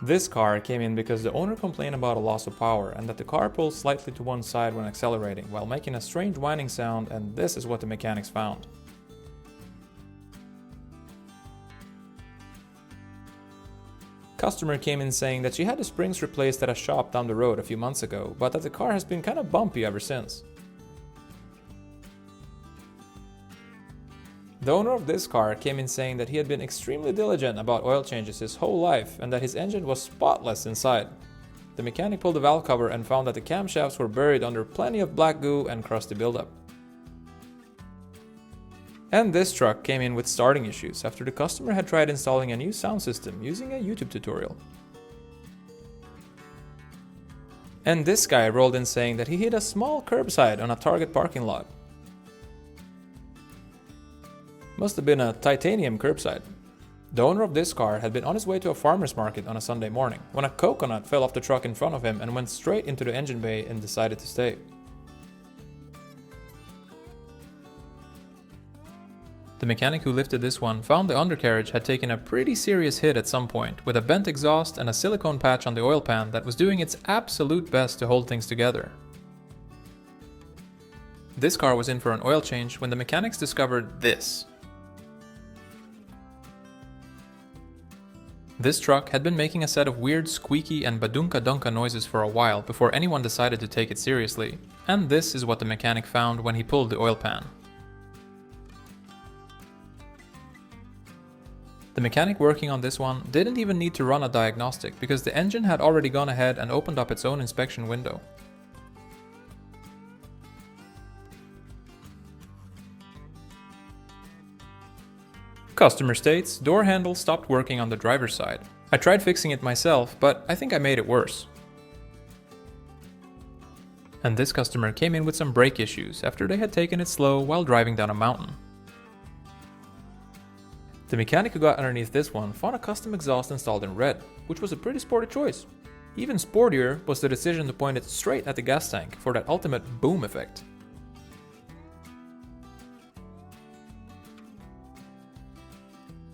This car came in because the owner complained about a loss of power and that the car pulls slightly to one side when accelerating while making a strange whining sound, and this is what the mechanics found. Customer came in saying that she had the springs replaced at a shop down the road a few months ago, but that the car has been kinda bumpy ever since. The owner of this car came in saying that he had been extremely diligent about oil changes his whole life and that his engine was spotless inside. The mechanic pulled the valve cover and found that the camshafts were buried under plenty of black goo and crusty buildup. And this truck came in with starting issues after the customer had tried installing a new sound system using a YouTube tutorial. And this guy rolled in saying that he hit a small curbside on a Target parking lot. Must have been a titanium curbside. The owner of this car had been on his way to a farmer's market on a Sunday morning when a coconut fell off the truck in front of him and went straight into the engine bay and decided to stay. The mechanic who lifted this one found the undercarriage had taken a pretty serious hit at some point, with a bent exhaust and a silicone patch on the oil pan that was doing its absolute best to hold things together. This car was in for an oil change when the mechanics discovered this. This truck had been making a set of weird squeaky and badunka-dunka noises for a while before anyone decided to take it seriously, and this is what the mechanic found when he pulled the oil pan. The mechanic working on this one didn't even need to run a diagnostic because the engine had already gone ahead and opened up its own inspection window. Customerstates, door handle stopped working on the driver's side. I tried fixing it myself, but I think I made it worse. And this customer came in with some brake issues after they had taken it slow while driving down a mountain. The mechanic who got underneath this one found a custom exhaust installed in red, which was a pretty sporty choice. Even sportier was the decision to point it straight at the gas tank for that ultimate boom effect.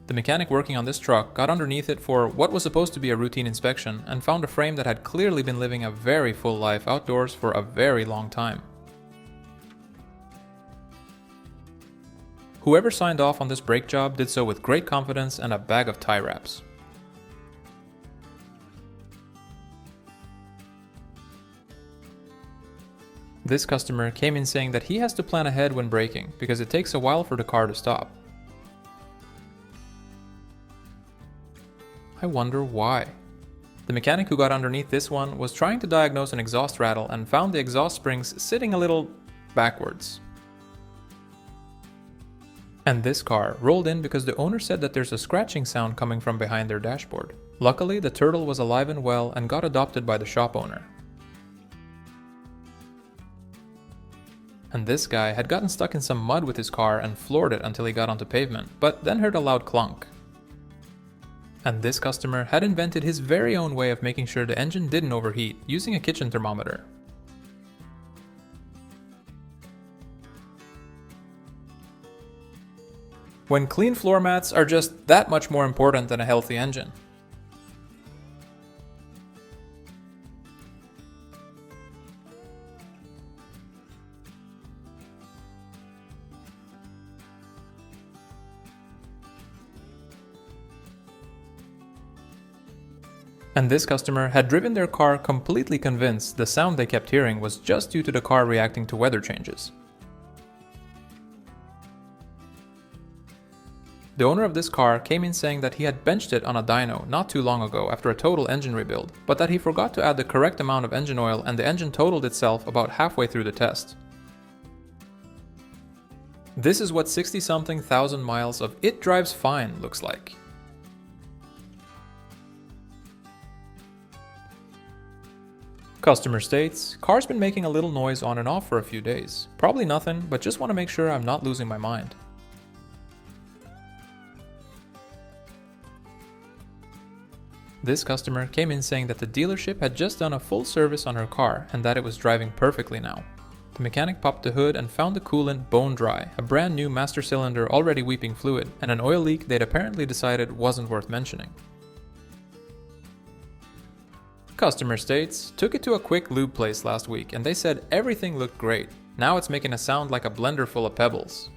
The mechanic working on this truck got underneath it for what was supposed to be a routine inspection and found a frame that had clearly been living a very full life outdoors for a very long time. Whoever signed off on this brake job did so with great confidence and a bag of tie wraps. This customer came in saying that he has to plan ahead when braking because it takes a while for the car to stop. I wonder why. The mechanic who got underneath this one was trying to diagnose an exhaust rattle and found the exhaust springs sitting a little backwards. And this car rolled in because the owner said that there's a scratching sound coming from behind their dashboard. Luckily, the turtle was alive and well and got adopted by the shop owner. And this guy had gotten stuck in some mud with his car and floored it until he got onto pavement, but then heard a loud clunk. And this customer had invented his very own way of making sure the engine didn't overheat, using a kitchen thermometer. When clean floor mats are just that much more important than a healthy engine. And this customer had driven their car completely convinced the sound they kept hearing was just due to the car reacting to weather changes. The owner of this car came in saying that he had benched it on a dyno not too long ago after a total engine rebuild, but that he forgot to add the correct amount of engine oil and the engine totaled itself about halfway through the test. This is what 60-something thousand miles of "it drives fine" looks like. Customer states, car's been making a little noise on and off for a few days. Probably nothing, but just want to make sure I'm not losing my mind. This customer came in saying that the dealership had just done a full service on her car and that it was driving perfectly now. The mechanic popped the hood and found the coolant bone dry, a brand new master cylinder already weeping fluid, and an oil leak they'd apparently decided wasn't worth mentioning. Customerstates took it to a quick lube place last week and they said everything looked great. Now it's making a sound like a blender full of pebbles.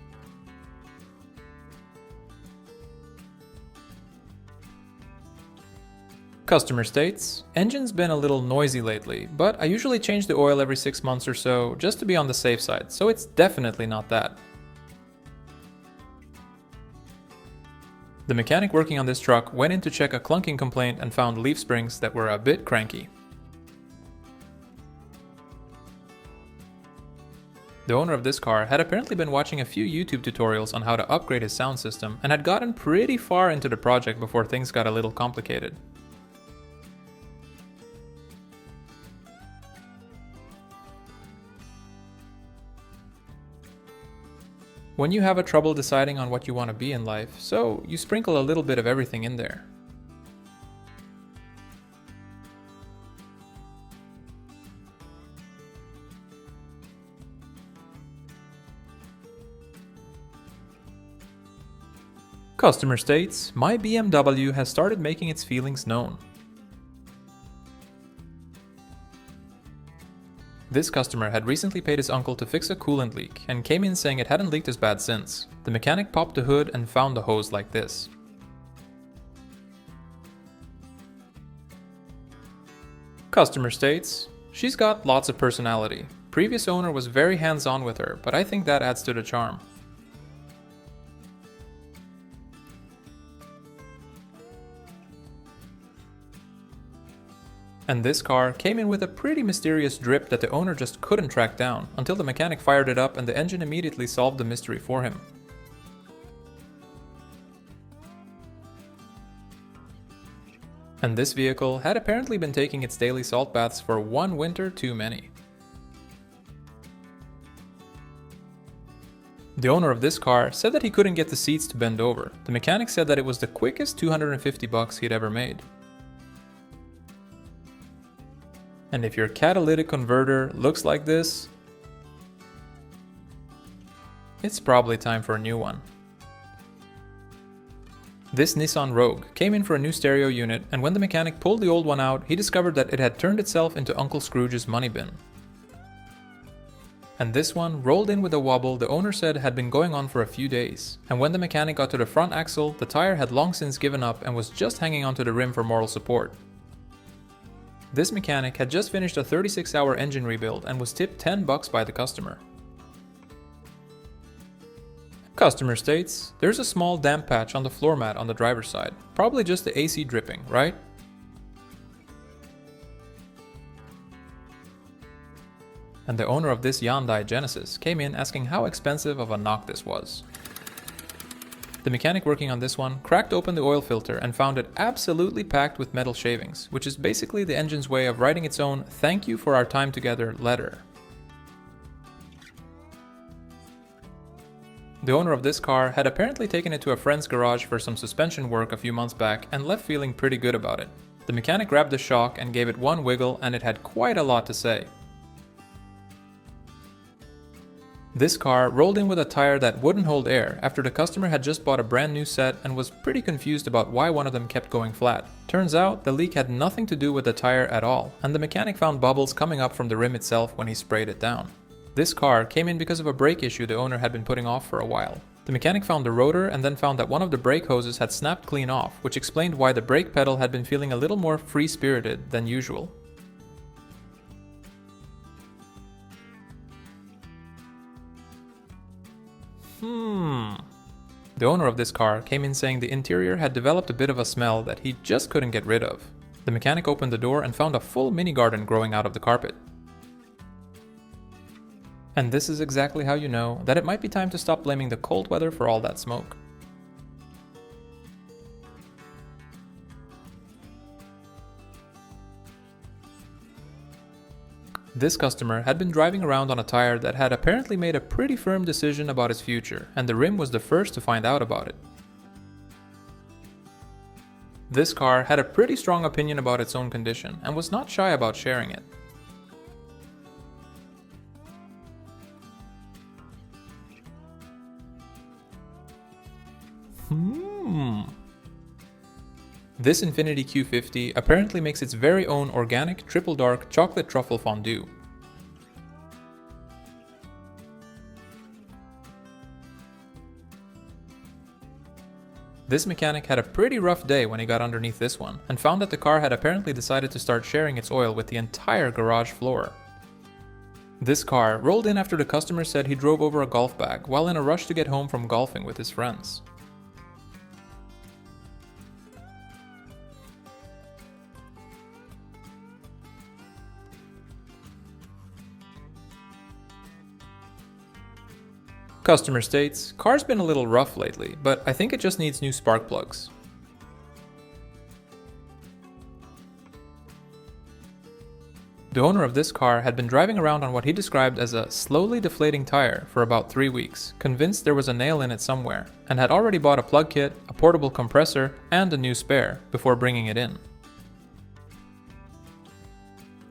Customerstates, engine's been a little noisy lately, but I usually change the oil every 6 months or so just to be on the safe side, so it's definitely not that. The mechanic working on this truck went in to check a clunking complaint and found leaf springs that were a bit cranky. The owner of this car had apparently been watching a few YouTube tutorials on how to upgrade his sound system and had gotten pretty far into the project before things got a little complicated. When you have a trouble deciding on what you want to be in life, so you sprinkle a little bit of everything in there. Customerstates, my BMW has started making its feelings known. This customer had recently paid his uncle to fix a coolant leak and came in saying it hadn't leaked as bad since. The mechanic popped the hood and found the hose like this. Customerstates, she's got lots of personality. Previous owner was very hands-on with her, but I think that adds to the charm. And this car came in with a pretty mysterious drip that the owner just couldn't track down, until the mechanic fired it up and the engine immediately solved the mystery for him. And this vehicle had apparently been taking its daily salt baths for one winter too many. The owner of this car said that he couldn't get the seats to bend over. The mechanic said that it was the quickest $250 he'd ever made. And if your catalytic converter looks like this, it's probably time for a new one. This Nissan Rogue came in for a new stereo unit, and when the mechanic pulled the old one out, he discovered that it had turned itself into Uncle Scrooge's money bin. And this one rolled in with a wobble the owner said had been going on for a few days. And when the mechanic got to the front axle, the tire had long since given up and was just hanging onto the rim for moral support. This mechanic had just finished a 36-hour engine rebuild and was tipped $10 by the customer. Customerstates, there's a small damp patch on the floor mat on the driver's side. Probably just the AC dripping, right? And the owner of this Hyundai Genesis came in asking how expensive of a knock this was. The mechanic working on this one cracked open the oil filter and found it absolutely packed with metal shavings, which is basically the engine's way of writing its own "thank you for our time together" letter. The owner of this car had apparently taken it to a friend's garage for some suspension work a few months back and left feeling pretty good about it. The mechanic grabbed the shock and gave it one wiggle, and it had quite a lot to say. This car rolled in with a tire that wouldn't hold air after the customer had just bought a brand new set and was pretty confused about why one of them kept going flat. Turns out the leak had nothing to do with the tire at all, and the mechanic found bubbles coming up from the rim itself when he sprayed it down. This car came in because of a brake issue the owner had been putting off for a while. The mechanic found the rotor and then found that one of the brake hoses had snapped clean off, which explained why the brake pedal had been feeling a little more free-spirited than usual. The owner of this car came in saying the interior had developed a bit of a smell that he just couldn't get rid of. The mechanic opened the door and found a full mini garden growing out of the carpet. And this is exactly how you know that it might be time to stop blaming the cold weather for all that smoke. This customer had been driving around on a tire that had apparently made a pretty firm decision about its future, and the rim was the first to find out about it. This car had a pretty strong opinion about its own condition and was not shy about sharing it. This Infiniti Q50 apparently makes its very own organic triple dark chocolate truffle fondue. This mechanic had a pretty rough day when he got underneath this one, and found that the car had apparently decided to start sharing its oil with the entire garage floor. This car rolled in after the customer said he drove over a golf bag while in a rush to get home from golfing with his friends. Customer states, "Car's been a little rough lately, but I think it just needs new spark plugs." The owner of this car had been driving around on what he described as a slowly deflating tire for about 3 weeks, convinced there was a nail in it somewhere, and had already bought a plug kit, a portable compressor, and a new spare before bringing it in.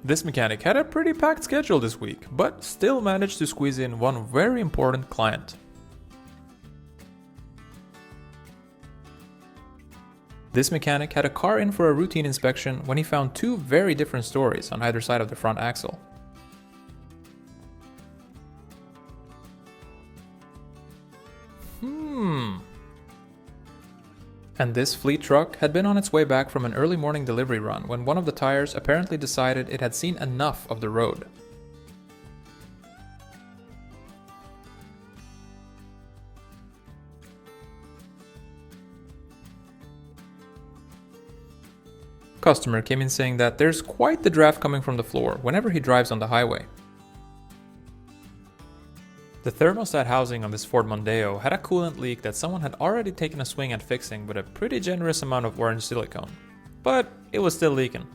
This mechanic had a pretty packed schedule this week, but still managed to squeeze in one very important client. This mechanic had a car in for a routine inspection when he found two very different stories on either side of the front axle. And this fleet truck had been on its way back from an early morning delivery run when one of the tires apparently decided it had seen enough of the road. Customer came in saying that there's quite the draft coming from the floor whenever he drives on the highway. The thermostat housing on this Ford Mondeo had a coolant leak that someone had already taken a swing at fixing with a pretty generous amount of orange silicone, but it was still leaking.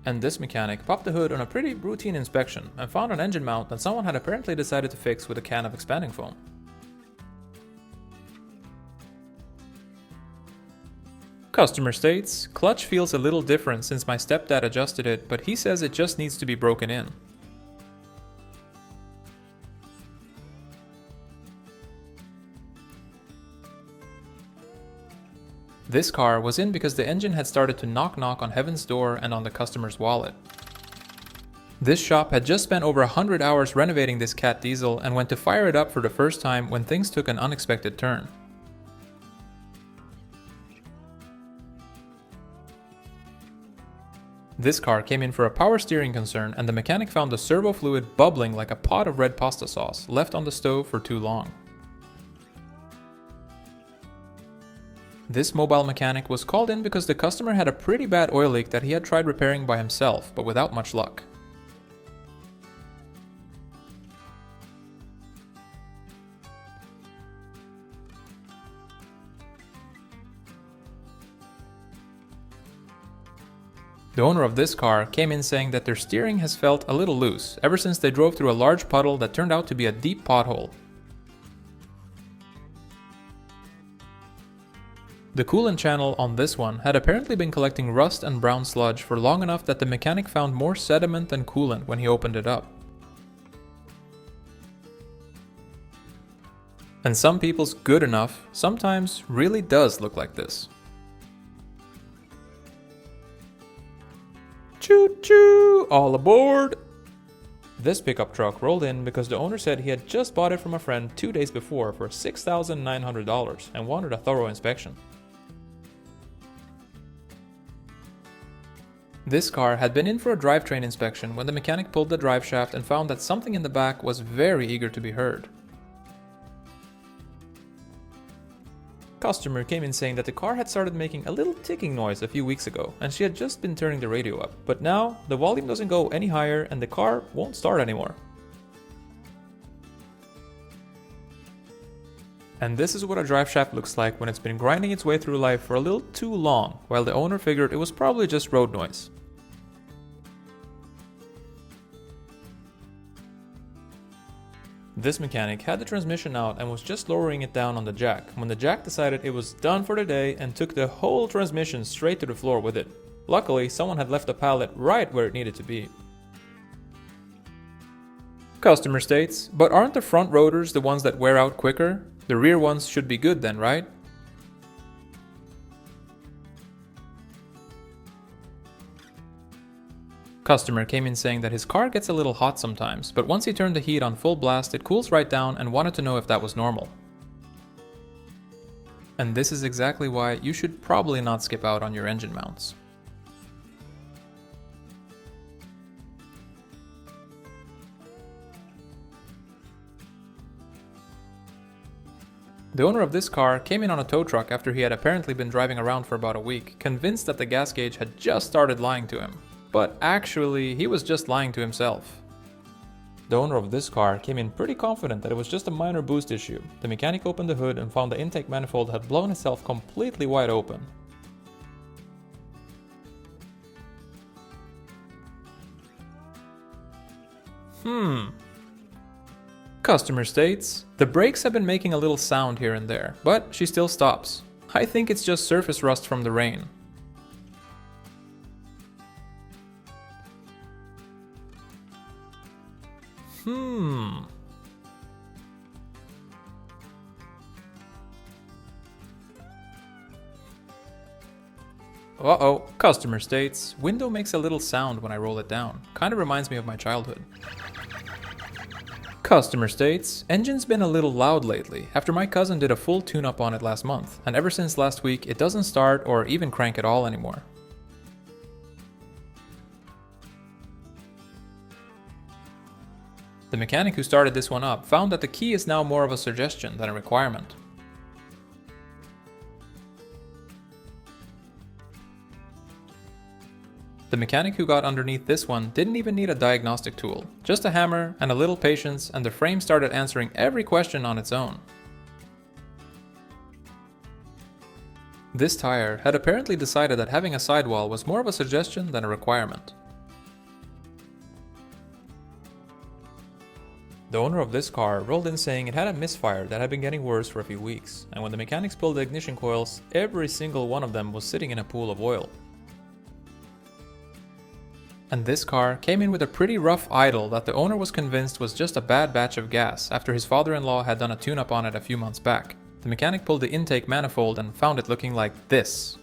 And this mechanic popped the hood on a pretty routine inspection and found an engine mount that someone had apparently decided to fix with a can of expanding foam. Customer states, "Clutch feels a little different since my stepdad adjusted it, but he says it just needs to be broken in." This car was in because the engine had started to knock on heaven's door and on the customer's wallet. This shop had just spent over 100 hours renovating this cat diesel and went to fire it up for the first time when things took an unexpected turn. This car came in for a power steering concern, and the mechanic found the servo fluid bubbling like a pot of red pasta sauce left on the stove for too long. This mobile mechanic was called in because the customer had a pretty bad oil leak that he had tried repairing by himself, but without much luck. The owner of this car came in saying that their steering has felt a little loose ever since they drove through a large puddle that turned out to be a deep pothole. The coolant channel on this one had apparently been collecting rust and brown sludge for long enough that the mechanic found more sediment than coolant when he opened it up. And some people's good enough sometimes really does look like this. Choo choo! All aboard! This pickup truck rolled in because the owner said he had just bought it from a friend 2 days before for $6,900 and wanted a thorough inspection. This car had been in for a drivetrain inspection when the mechanic pulled the drive shaft and found that something in the back was very eager to be heard. Customer came in saying that the car had started making a little ticking noise a few weeks ago and she had just been turning the radio up, but now the volume doesn't go any higher and the car won't start anymore. And this is what a drive shaft looks like when it's been grinding its way through life for a little too long, while the owner figured it was probably just road noise. This mechanic had the transmission out and was just lowering it down on the jack when the jack decided it was done for the day and took the whole transmission straight to the floor with it. Luckily, someone had left a pallet right where it needed to be. Customer states, "But aren't the front rotors the ones that wear out quicker? The rear ones should be good then, right? Customer came in saying that his car gets a little hot sometimes, but once he turned the heat on full blast, it cools right down and wanted to know if that was normal. And this is exactly why you should probably not skip out on your engine mounts. The owner of this car came in on a tow truck after he had apparently been driving around for about a week, convinced that the gas gauge had just started lying to him. But actually, he was just lying to himself. The owner of this car came in pretty confident that it was just a minor boost issue. The mechanic opened the hood and found the intake manifold had blown itself completely wide open. Customer states, the brakes have been making a little sound here and there, but she still stops. I think it's just surface rust from the rain. Uh-oh, customer states, window makes a little sound when I roll it down. Kinda reminds me of my childhood. Customer states, engine's been a little loud lately, after my cousin did a full tune-up on it last month, and ever since last week it doesn't start or even crank at all anymore. The mechanic who started this one up found that the key is now more of a suggestion than a requirement. The mechanic who got underneath this one didn't even need a diagnostic tool, just a hammer and a little patience, and the frame started answering every question on its own. This tire had apparently decided that having a sidewall was more of a suggestion than a requirement. The owner of this car rolled in saying it had a misfire that had been getting worse for a few weeks, and when the mechanics pulled the ignition coils, every single one of them was sitting in a pool of oil. And this car came in with a pretty rough idle that the owner was convinced was just a bad batch of gas after his father-in-law had done a tune-up on it a few months back. The mechanic pulled the intake manifold and found it looking like this.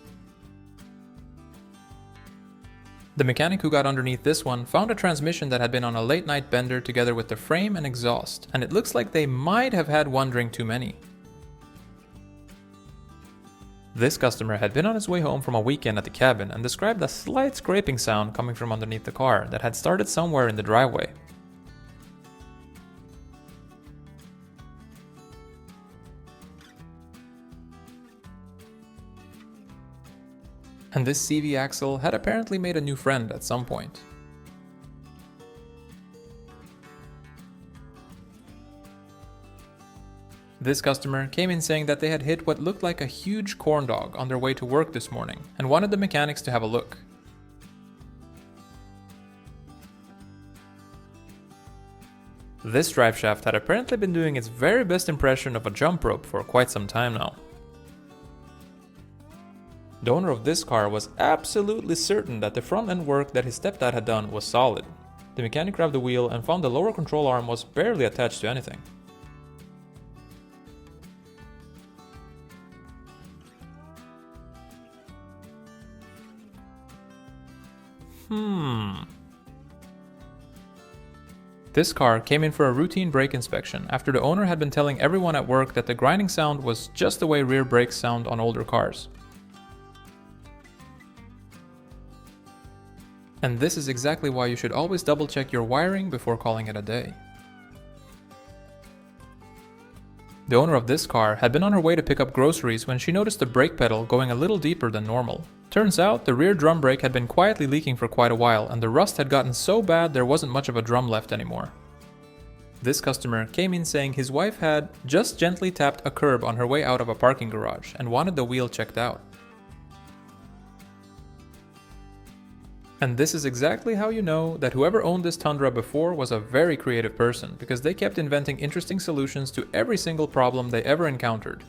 The mechanic who got underneath this one found a transmission that had been on a late night bender together with the frame and exhaust, and it looks like they might have had one drink too many. This customer had been on his way home from a weekend at the cabin and described a slight scraping sound coming from underneath the car that had started somewhere in the driveway. And this CV axle had apparently made a new friend at some point. This customer came in saying that they had hit what looked like a huge corn dog on their way to work this morning and wanted the mechanics to have a look. This drive shaft had apparently been doing its very best impression of a jump rope for quite some time now. The owner of this car was absolutely certain that the front end work that his stepdad had done was solid. The mechanic grabbed the wheel and found the lower control arm was barely attached to anything. This car came in for a routine brake inspection after the owner had been telling everyone at work that the grinding sound was just the way rear brakes sound on older cars. And this is exactly why you should always double check your wiring before calling it a day. The owner of this car had been on her way to pick up groceries when she noticed the brake pedal going a little deeper than normal. Turns out the rear drum brake had been quietly leaking for quite a while and the rust had gotten so bad there wasn't much of a drum left anymore. This customer came in saying his wife had just gently tapped a curb on her way out of a parking garage and wanted the wheel checked out. And this is exactly how you know that whoever owned this Tundra before was a very creative person, because they kept inventing interesting solutions to every single problem they ever encountered.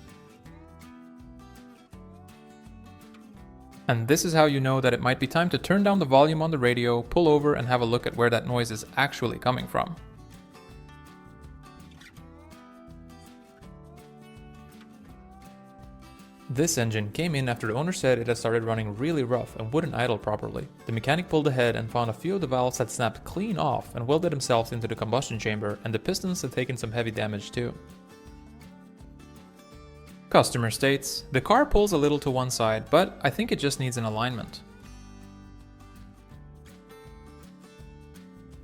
And this is how you know that it might be time to turn down the volume on the radio, pull over and have a look at where that noise is actually coming from. This engine came in after the owner said it had started running really rough and wouldn't idle properly. The mechanic pulled ahead and found a few of the valves had snapped clean off and welded themselves into the combustion chamber, and the pistons had taken some heavy damage too. Customer states, the car pulls a little to one side, but I think it just needs an alignment.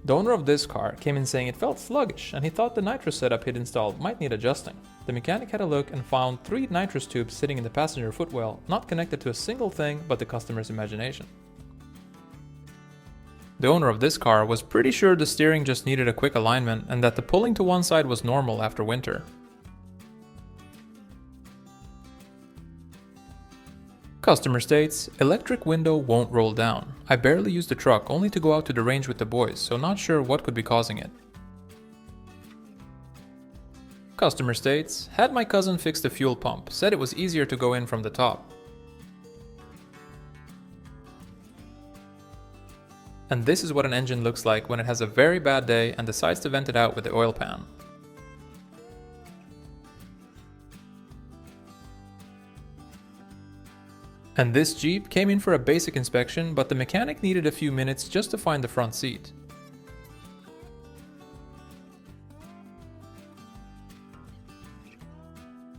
The owner of this car came in saying it felt sluggish and he thought the nitrous setup he'd installed might need adjusting. The mechanic had a look and found 3 nitrous tubes sitting in the passenger footwell, not connected to a single thing but the customer's imagination. The owner of this car was pretty sure the steering just needed a quick alignment and that the pulling to one side was normal after winter. Customer states, electric window won't roll down. I barely use the truck only to go out to the range with the boys, so not sure what could be causing it. Customer states, had my cousin fix the fuel pump, said it was easier to go in from the top. And this is what an engine looks like when it has a very bad day and decides to vent it out with the oil pan. And this Jeep came in for a basic inspection, but the mechanic needed a few minutes just to find the front seat.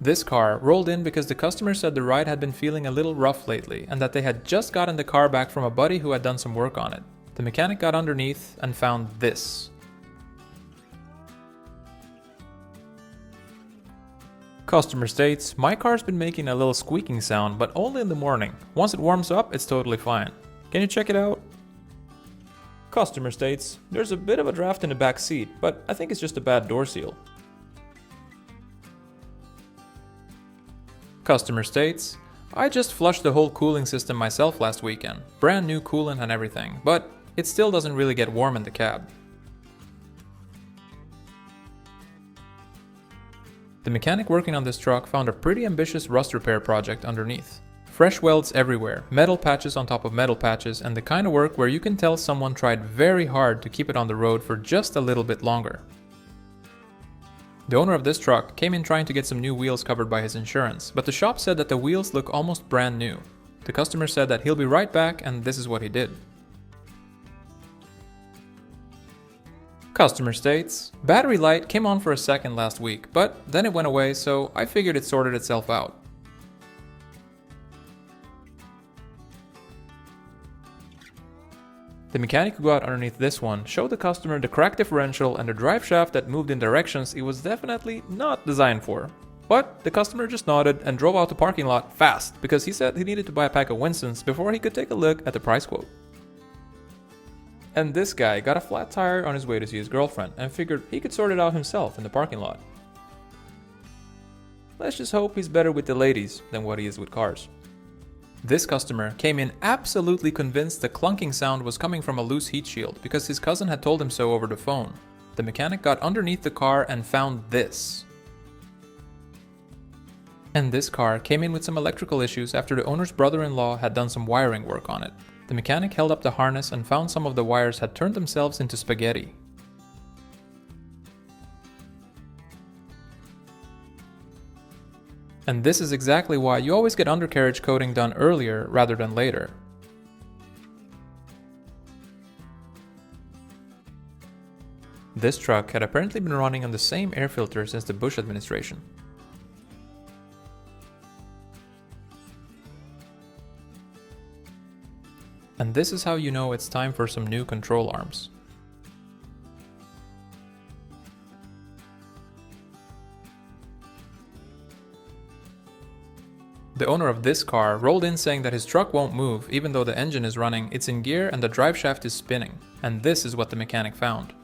This car rolled in because the customer said the ride had been feeling a little rough lately and that they had just gotten the car back from a buddy who had done some work on it. The mechanic got underneath and found this. Customer states, my car's been making a little squeaking sound, but only in the morning. Once it warms up, it's totally fine. Can you check it out? Customer states, there's a bit of a draft in the back seat, but I think it's just a bad door seal. Customer states, I just flushed the whole cooling system myself last weekend. Brand new coolant and everything, but it still doesn't really get warm in the cab. The mechanic working on this truck found a pretty ambitious rust repair project underneath. Fresh welds everywhere, metal patches on top of metal patches, and the kind of work where you can tell someone tried very hard to keep it on the road for just a little bit longer. The owner of this truck came in trying to get some new wheels covered by his insurance, but the shop said that the wheels look almost brand new. The customer said that he'll be right back, and this is what he did. Customer states, battery light came on for a second last week, but then it went away, so I figured it sorted itself out. The mechanic who got underneath this one showed the customer the cracked differential and the drive shaft that moved in directions it was definitely not designed for. But the customer just nodded and drove out the parking lot fast because he said he needed to buy a pack of Winstons before he could take a look at the price quote. And this guy got a flat tire on his way to see his girlfriend and figured he could sort it out himself in the parking lot. Let's just hope he's better with the ladies than what he is with cars. This customer came in absolutely convinced the clunking sound was coming from a loose heat shield because his cousin had told him so over the phone. The mechanic got underneath the car and found this. And this car came in with some electrical issues after the owner's brother-in-law had done some wiring work on it. The mechanic held up the harness and found some of the wires had turned themselves into spaghetti. And this is exactly why you always get undercarriage coating done earlier rather than later. This truck had apparently been running on the same air filter since the Bush administration. And this is how you know it's time for some new control arms. The owner of this car rolled in saying that his truck won't move even though the engine is running, it's in gear and the drive shaft is spinning. And this is what the mechanic found.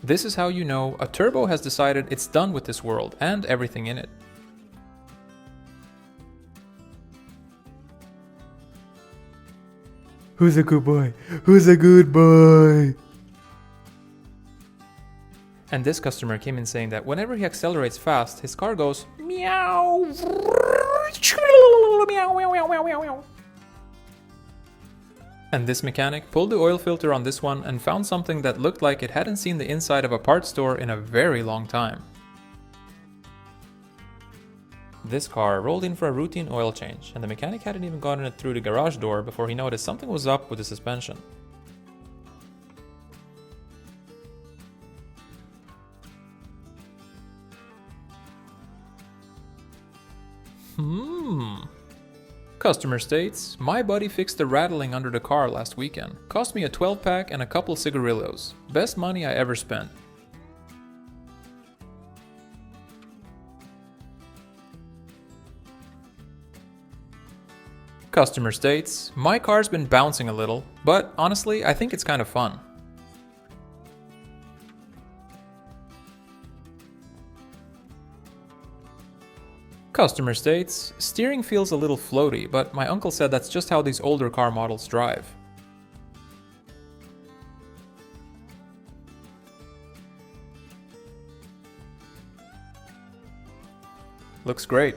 This is how you know a turbo has decided it's done with this world and everything in it. Who's a good boy? Who's a good boy? And this customer came in saying that whenever he accelerates fast, his car goes meow. And this mechanic pulled the oil filter on this one and found something that looked like it hadn't seen the inside of a parts store in a very long time. This car rolled in for a routine oil change, and the mechanic hadn't even gotten it through the garage door before he noticed something was up with the suspension. Customer states, my buddy fixed the rattling under the car last weekend. Cost me a 12-pack and a couple cigarillos. Best money I ever spent. Customer states, my car's been bouncing a little, but honestly, I think it's kind of fun. Customer states, steering feels a little floaty, but my uncle said that's just how these older car models drive. Looks great.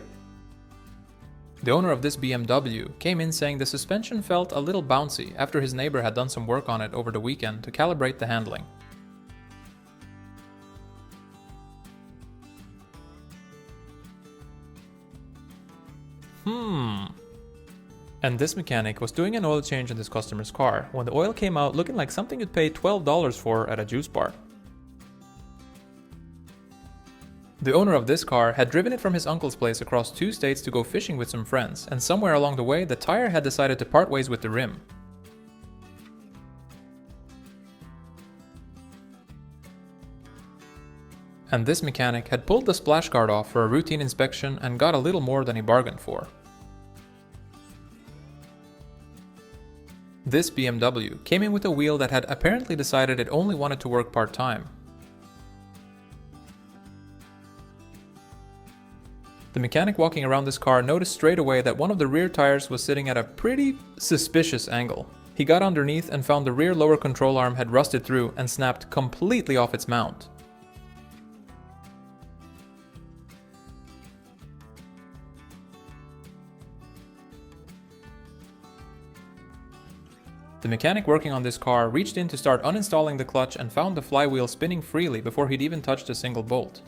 The owner of this BMW came in saying the suspension felt a little bouncy after his neighbor had done some work on it over the weekend to calibrate the handling. And this mechanic was doing an oil change in this customer's car when the oil came out looking like something you'd pay $12 for at a juice bar. The owner of this car had driven it from his uncle's place across 2 states to go fishing with some friends, and somewhere along the way the tire had decided to part ways with the rim. And this mechanic had pulled the splash guard off for a routine inspection and got a little more than he bargained for. This BMW came in with a wheel that had apparently decided it only wanted to work part-time. The mechanic walking around this car noticed straight away that one of the rear tires was sitting at a pretty suspicious angle. He got underneath and found the rear lower control arm had rusted through and snapped completely off its mount. The mechanic working on this car reached in to start uninstalling the clutch and found the flywheel spinning freely before he'd even touched a single bolt.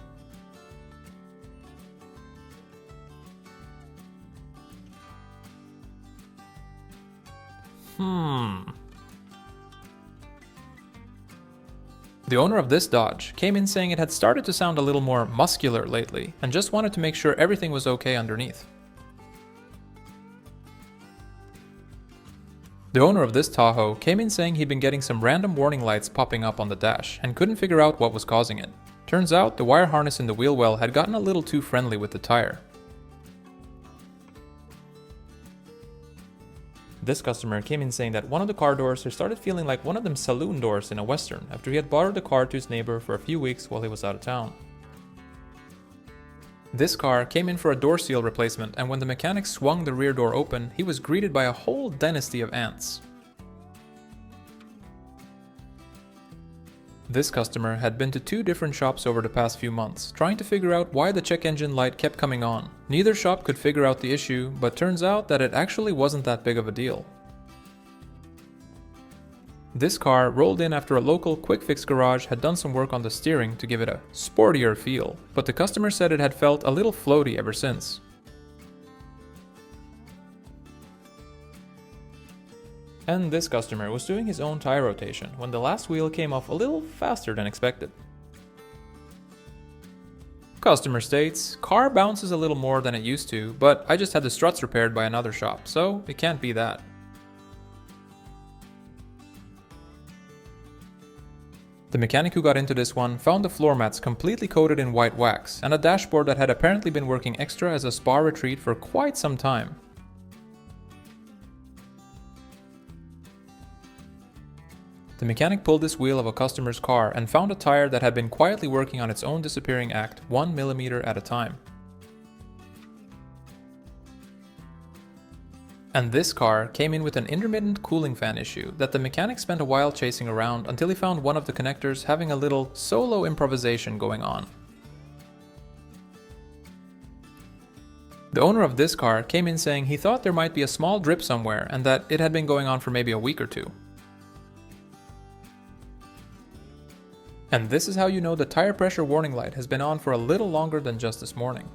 The owner of this Dodge came in saying it had started to sound a little more muscular lately and just wanted to make sure everything was okay underneath. The owner of this Tahoe came in saying he'd been getting some random warning lights popping up on the dash and couldn't figure out what was causing it. Turns out the wire harness in the wheel well had gotten a little too friendly with the tire. This customer came in saying that one of the car doors had started feeling like one of them saloon doors in a western after he had borrowed the car to his neighbor for a few weeks while he was out of town. This car came in for a door seal replacement, and when the mechanic swung the rear door open, he was greeted by a whole dynasty of ants. This customer had been to 2 different shops over the past few months, trying to figure out why the check engine light kept coming on. Neither shop could figure out the issue, but turns out that it actually wasn't that big of a deal. This car rolled in after a local quick fix garage had done some work on the steering to give it a sportier feel, but the customer said it had felt a little floaty ever since. And this customer was doing his own tire rotation when the last wheel came off a little faster than expected. Customer states, car bounces a little more than it used to, but I just had the struts repaired by another shop, so it can't be that. The mechanic who got into this one found the floor mats completely coated in white wax and a dashboard that had apparently been working extra as a spa retreat for quite some time. The mechanic pulled this wheel of a customer's car and found a tire that had been quietly working on its own disappearing act 1 millimeter at a time. And this car came in with an intermittent cooling fan issue that the mechanic spent a while chasing around until he found one of the connectors having a little solo improvisation going on. The owner of this car came in saying he thought there might be a small drip somewhere and that it had been going on for maybe a week or two. And this is how you know the tire pressure warning light has been on for a little longer than just this morning.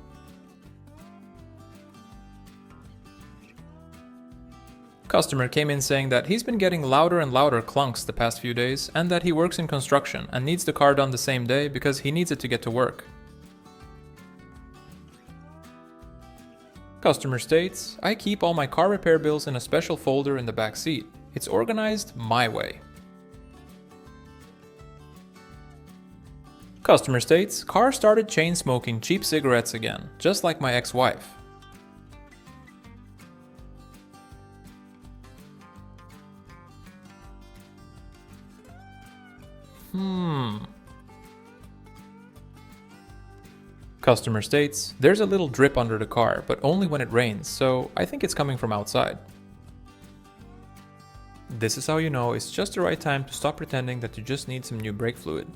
Customer came in saying that he's been getting louder and louder clunks the past few days and that he works in construction and needs the car done the same day because he needs it to get to work. Customer states, I keep all my car repair bills in a special folder in the back seat. It's organized my way. Customer states, car started chain smoking cheap cigarettes again, just like my ex-wife. Customer states, there's a little drip under the car, but only when it rains, so I think it's coming from outside. This is how you know it's just the right time to stop pretending that you just need some new brake fluid.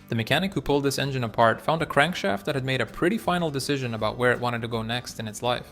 The mechanic who pulled this engine apart found a crankshaft that had made a pretty final decision about where it wanted to go next in its life.